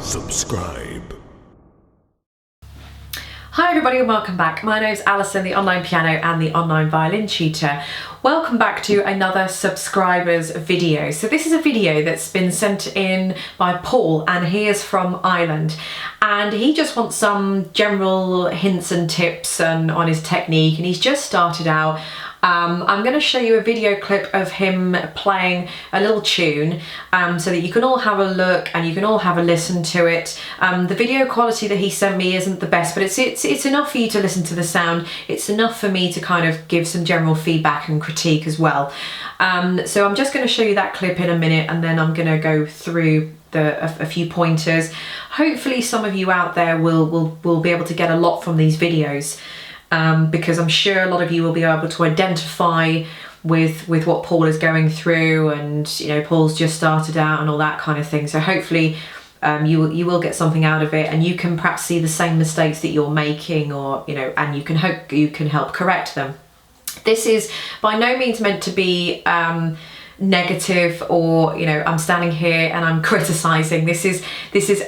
subscribe. Hi everybody and welcome back. My name's Alison, the online piano and the online violin tutor. Welcome back to another subscribers video. So this is a video that's been sent in by Paul, and he is from Ireland, and he just wants some general hints and tips on his technique, and he's just started out. I'm going to show you a video clip of him playing a little tune so that you can all have a look and you can all have a listen to it. The video quality that he sent me isn't the best, but it's enough for you to listen to the sound. It's enough for me to kind of give some general feedback and critique as well. So I'm just going to show you that clip in a minute, and then I'm going to go through a few pointers. Hopefully some of you out there will be able to get a lot from these videos. Because I'm sure a lot of you will be able to identify with what Paul is going through, and you know, Paul's just started out and all that kind of thing. So hopefully you will get something out of it, and you can perhaps see the same mistakes that you're making, or you know, and you can hope you can help correct them. This is by no means meant to be negative, or you know, I'm standing here and I'm criticizing. This is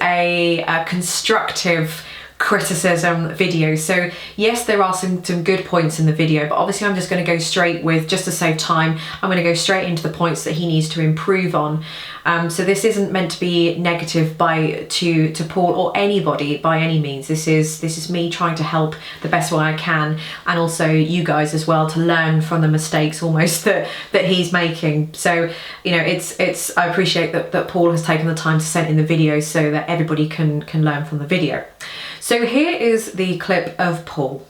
a constructive criticism video. So yes, there are some good points in the video, but obviously I'm just going to go straight with, just to save time, I'm going to go straight into the points that he needs to improve on. So this isn't meant to be negative to Paul or anybody by any means. This is me trying to help the best way I can, and also you guys as well, to learn from the mistakes almost that he's making. So you know, it's I appreciate that Paul has taken the time to send in the video so that everybody can learn from the video. So here is the clip of Paul.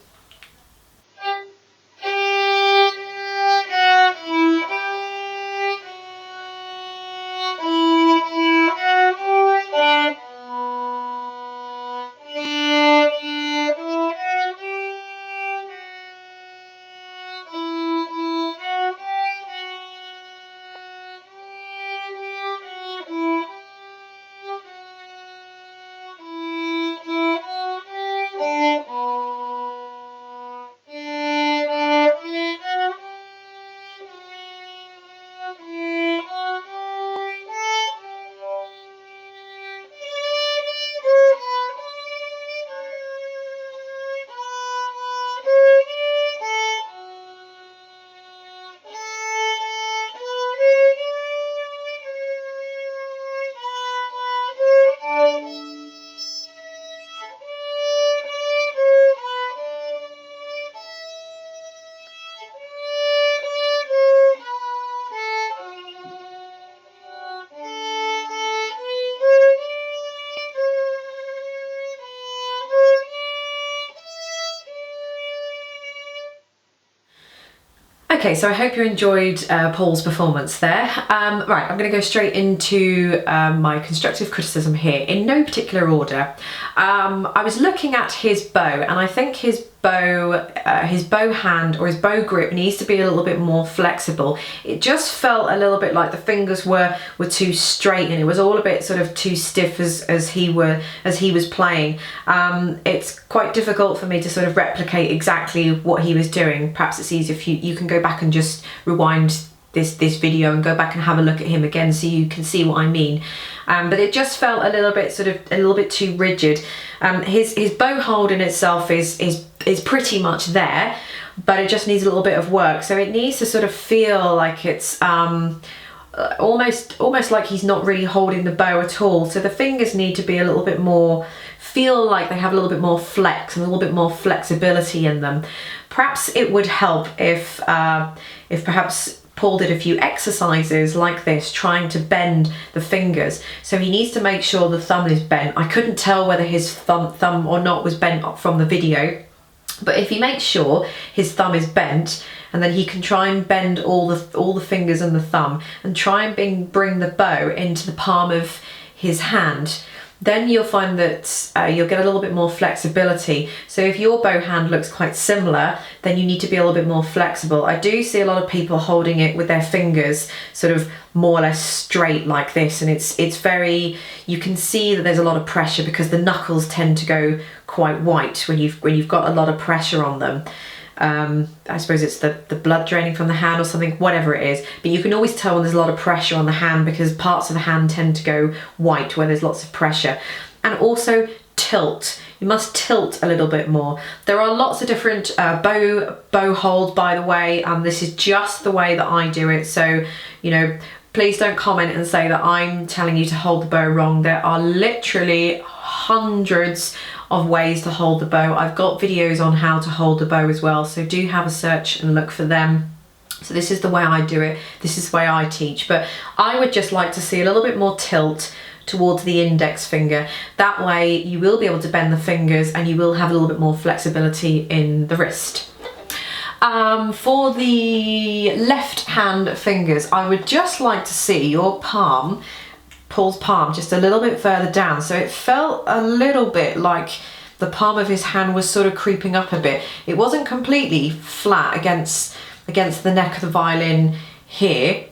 Okay, so I hope you enjoyed Paul's performance there. Right, I'm going to go straight into my constructive criticism here, in no particular order. I was looking at his bow, and I think his bow hand, or his bow grip, needs to be a little bit more flexible. It just felt a little bit like the fingers were too straight, and it was all a bit sort of too stiff as he was playing. It's quite difficult for me to sort of replicate exactly what he was doing. Perhaps it's easier if you can go back and just rewind this video and go back and have a look at him again so you can see what I mean. But it just felt a little bit too rigid. His bow hold in itself is pretty much there, but it just needs a little bit of work. So it needs to sort of feel like it's almost like he's not really holding the bow at all. So the fingers need to be a little bit more, feel like they have a little bit more flex and a little bit more flexibility in them. Perhaps it would help if perhaps Paul did a few exercises like this, trying to bend the fingers. So he needs to make sure the thumb is bent. I couldn't tell whether his thumb or not was bent from the video, but if he makes sure his thumb is bent, and then he can try and bend all the fingers and the thumb, and try and bring the bow into the palm of his hand, then you'll find that you'll get a little bit more flexibility. So if your bow hand looks quite similar, then you need to be a little bit more flexible. I do see a lot of people holding it with their fingers sort of more or less straight like this, and it's very, you can see that there's a lot of pressure because the knuckles tend to go quite white when you've got a lot of pressure on them. I suppose it's the blood draining from the hand or something, whatever it is, but you can always tell when there's a lot of pressure on the hand because parts of the hand tend to go white where there's lots of pressure. and also tilt. You must tilt a little bit more. There are lots of different bow hold, by the way, and this is just the way that I do it. So, you know, please don't comment and say that I'm telling you to hold the bow wrong. There are literally hundreds of ways to hold the bow. I've got videos on how to hold the bow as well, so do have a search and look for them. So this is the way I do it. This is the way I teach, but I would just like to see a little bit more tilt towards the index finger. That way you will be able to bend the fingers and you will have a little bit more flexibility in the wrist. For the left hand fingers, I would just like to see your palm, Paul's palm, just a little bit further down. So it felt a little bit like the palm of his hand was sort of creeping up a bit. It wasn't completely flat against the neck of the violin here,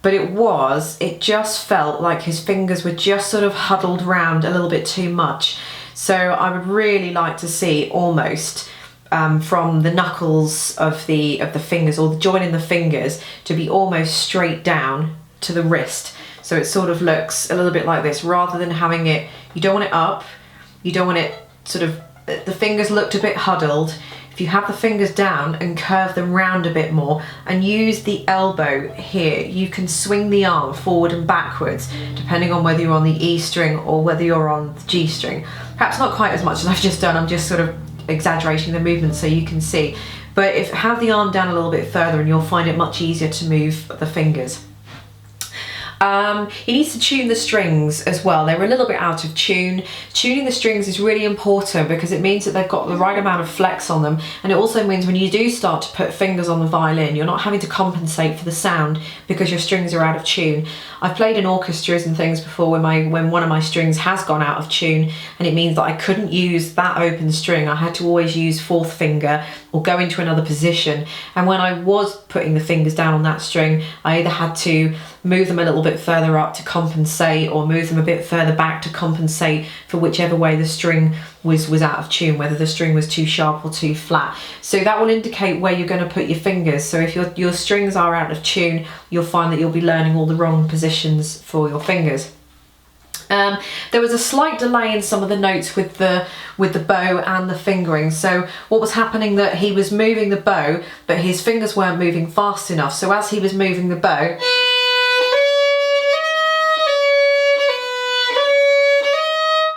but it just felt like his fingers were just sort of huddled round a little bit too much. So I would really like to see almost from the knuckles of the fingers, or the joint in the fingers, to be almost straight down to the wrist. So it sort of looks a little bit like this, rather than having it, you don't want it up, you don't want it sort of, the fingers looked a bit huddled. If you have the fingers down and curve them round a bit more and use the elbow here, you can swing the arm forward and backwards depending on whether you're on the E string or whether you're on the G string. Perhaps not quite as much as I've just done, I'm just sort of exaggerating the movement so you can see. But have the arm down a little bit further and you'll find it much easier to move the fingers. He needs to tune the strings as well. They're a little bit out of tune. Tuning the strings is really important because it means that they've got the right amount of flex on them, and it also means when you do start to put fingers on the violin, you're not having to compensate for the sound because your strings are out of tune. I've played in orchestras and things before when one of my strings has gone out of tune, and it means that I couldn't use that open string. I had to always use fourth finger or go into another position, and when I was putting the fingers down on that string, I either had to move them a little bit further up to compensate, or move them a bit further back to compensate for whichever way the string was out of tune, whether the string was too sharp or too flat. So that will indicate where you're going to put your fingers. So if your strings are out of tune, you'll find that you'll be learning all the wrong positions for your fingers. There was a slight delay in some of the notes with the bow and the fingering. So what was happening, that he was moving the bow, but his fingers weren't moving fast enough. So as he was moving the bow,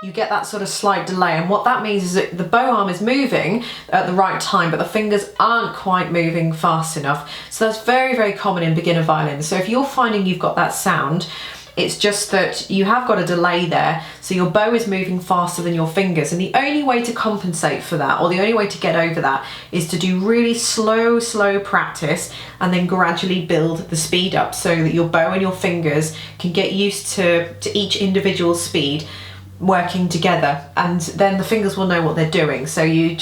you get that sort of slight delay, and what that means is that the bow arm is moving at the right time, but the fingers aren't quite moving fast enough. So that's very, very common in beginner violins. So if you're finding you've got that sound, it's just that you have got a delay there, so your bow is moving faster than your fingers, and the only way to compensate for that, or the only way to get over that, is to do really slow practice and then gradually build the speed up so that your bow and your fingers can get used to each individual speed working together, and then the fingers will know what they're doing. So you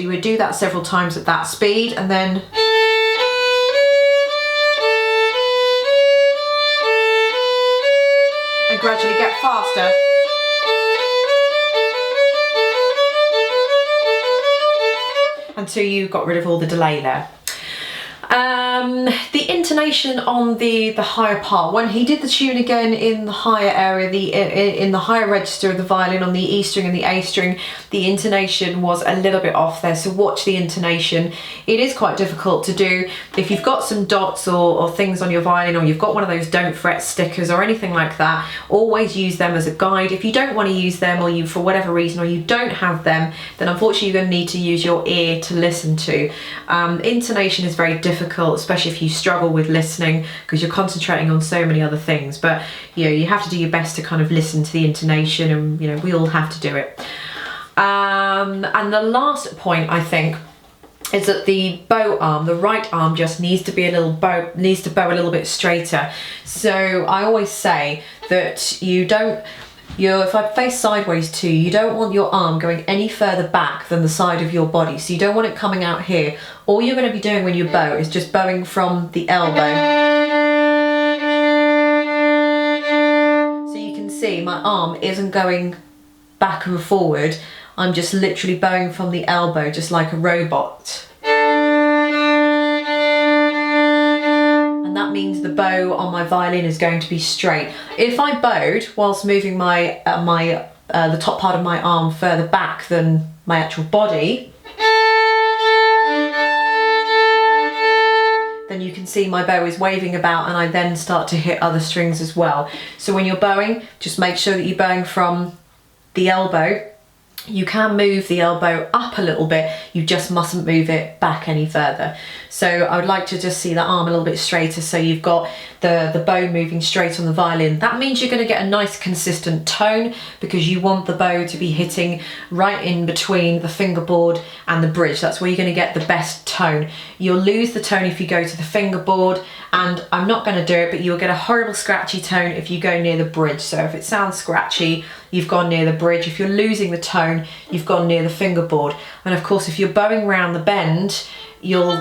would do that several times at that speed, and then gradually get faster until you got rid of all the delay there. The intonation on the higher part, when he did the tune again in the higher area, in the higher register of the violin on the E string and the A string, the intonation was a little bit off there, so watch the intonation. It is quite difficult to do. If you've got some dots or things on your violin, or you've got one of those don't fret stickers or anything like that, always use them as a guide. If you don't want to use them, or you, for whatever reason, or you don't have them, then unfortunately you're going to need to use your ear to listen to. Intonation is very difficult, especially if you struggle with listening, because you're concentrating on so many other things. But you have to do your best to kind of listen to the intonation, and we all have to do it. And the last point, I think, is that the bow arm, the right arm, just needs to bow a little bit straighter. So I always say that if I face sideways too, you don't want your arm going any further back than the side of your body. So you don't want it coming out here. All you're going to be doing when you bow is just bowing from the elbow. So you can see my arm isn't going back and forward. I'm just literally bowing from the elbow, just like a robot. And that means the bow on my violin is going to be straight. If I bowed whilst moving my the top part of my arm further back than my actual body, then you can see my bow is waving about, and I then start to hit other strings as well. So when you're bowing, just make sure that you're bowing from the elbow. You can move the elbow up a little bit, you just mustn't move it back any further. So I would like to just see the arm a little bit straighter, so you've got the bow moving straight on the violin. That means you're going to get a nice consistent tone, because you want the bow to be hitting right in between the fingerboard and the bridge. That's where you're going to get the best tone. You'll lose the tone if you go to the fingerboard, and I'm not going to do it, but you'll get a horrible scratchy tone if you go near the bridge. So if it sounds scratchy, you've gone near the bridge. If you're losing the tone, you've gone near the fingerboard. And of course, if you're bowing round the bend,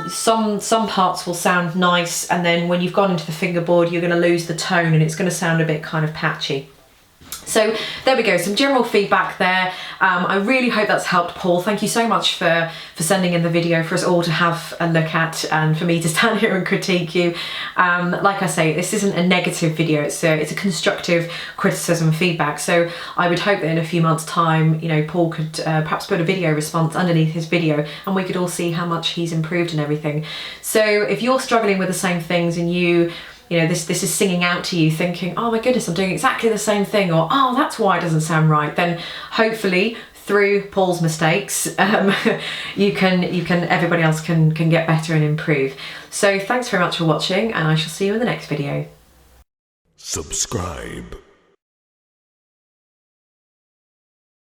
some parts will sound nice, and then when you've gone into the fingerboard, you're going to lose the tone and it's going to sound a bit kind of patchy. So there we go, some general feedback there. I really hope that's helped, Paul. Thank you so much for sending in the video for us all to have a look at, and for me to stand here and critique you. Like I say, this isn't a negative video, it's a constructive criticism feedback. So I would hope that in a few months' time, you know, Paul could perhaps put a video response underneath his video, and we could all see how much he's improved and everything. So if you're struggling with the same things, and you know, this is singing out to you thinking, oh my goodness, I'm doing exactly the same thing, or oh, that's why it doesn't sound right, then hopefully through Paul's mistakes, everybody else can get better and improve. So thanks very much for watching, and I shall see you in the next video. Subscribe.